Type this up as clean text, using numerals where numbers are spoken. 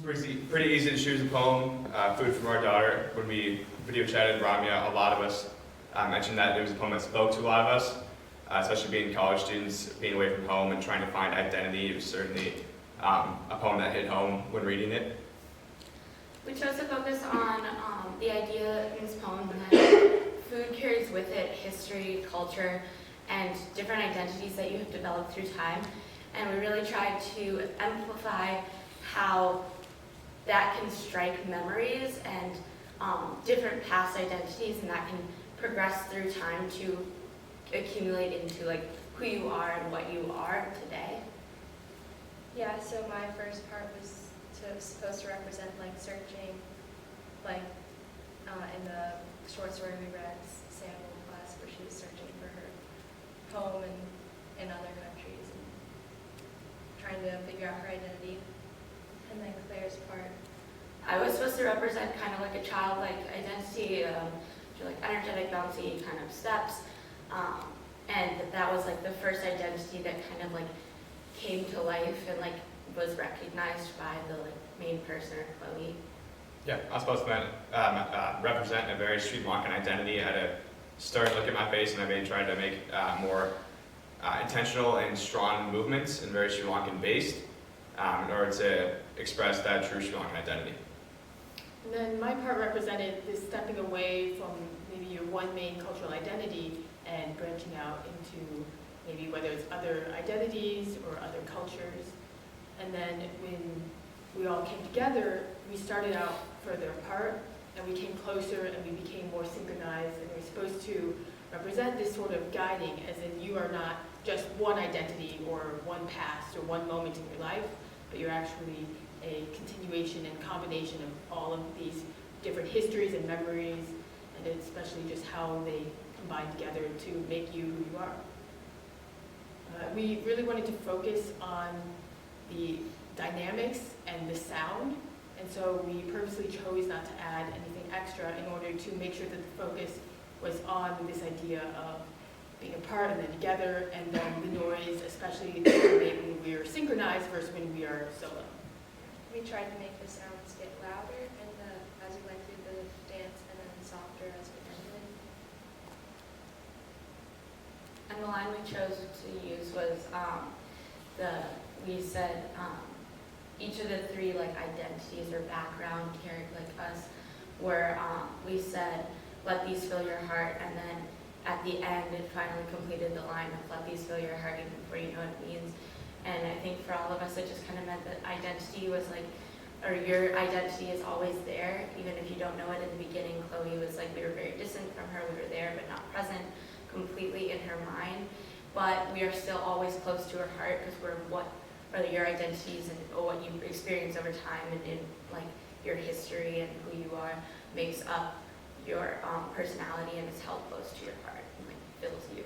Pretty easy to choose a poem. Food from Our Daughter. When we video chatted, Ramya, a lot of us mentioned that it was a poem that spoke to a lot of us, especially being college students, being away from home and trying to find identity. It was certainly a poem that hit home when reading it. We chose to focus on the idea in this poem that food carries with it history, culture, and different identities that you have developed through time. And we really tried to amplify how that can strike memories and different past identities, and that can progress through time to accumulate into like who you are and what you are today. Yeah, so my first part was supposed to represent like searching, like in the short story we read, Samuel class, where she was searching for her home in other countries and trying to figure out her identity. And then Claire's part. I was supposed to represent kind of like a childlike identity, like energetic, bouncy kind of steps, and that was like the first identity that kind of like came to life and like was recognized by the like main person, or Chloe. Yeah, I was supposed to represent a very Sri Lankan identity. I had a stern look at my face, and I tried to make more intentional and strong movements and very Sri Lankan based in order to express that true Sri Lankan identity. And then my part represented this stepping away from maybe your one main cultural identity and branching out into maybe whether it's other identities or other cultures. And then when we all came together, we started out further apart and we came closer and we became more synchronized, and we're supposed to represent this sort of guiding, as in you are not just one identity or one past or one moment in your life, but you're actually a continuation and combination of all of these different histories and memories, and especially just how they combine together to make you who you are. We really wanted to focus on the dynamics and the sound, and so we purposely chose not to add anything extra in order to make sure that the focus was on this idea of being apart and then together, and then the noise, especially when we are synchronized versus when we are solo. We tried to make the sounds get louder as we went through the dance, and then softer as we ended. And the line we chose to use was we said each of the three like identities or background carried like us, where we said let these fill your heart, and then at the end it finally completed the line of let these fill your heart even before you know what it means. And I think for all of us it just kind of meant that identity was like, or your identity is always there, even if you don't know it in the beginning. Chloe was like, we were very distant from her, we were there but not present completely in her mind, but we are still always close to her heart, because we're your identities and what you experience over time and in like your history and who you are makes up your personality, and it's held close to your heart and like fills you.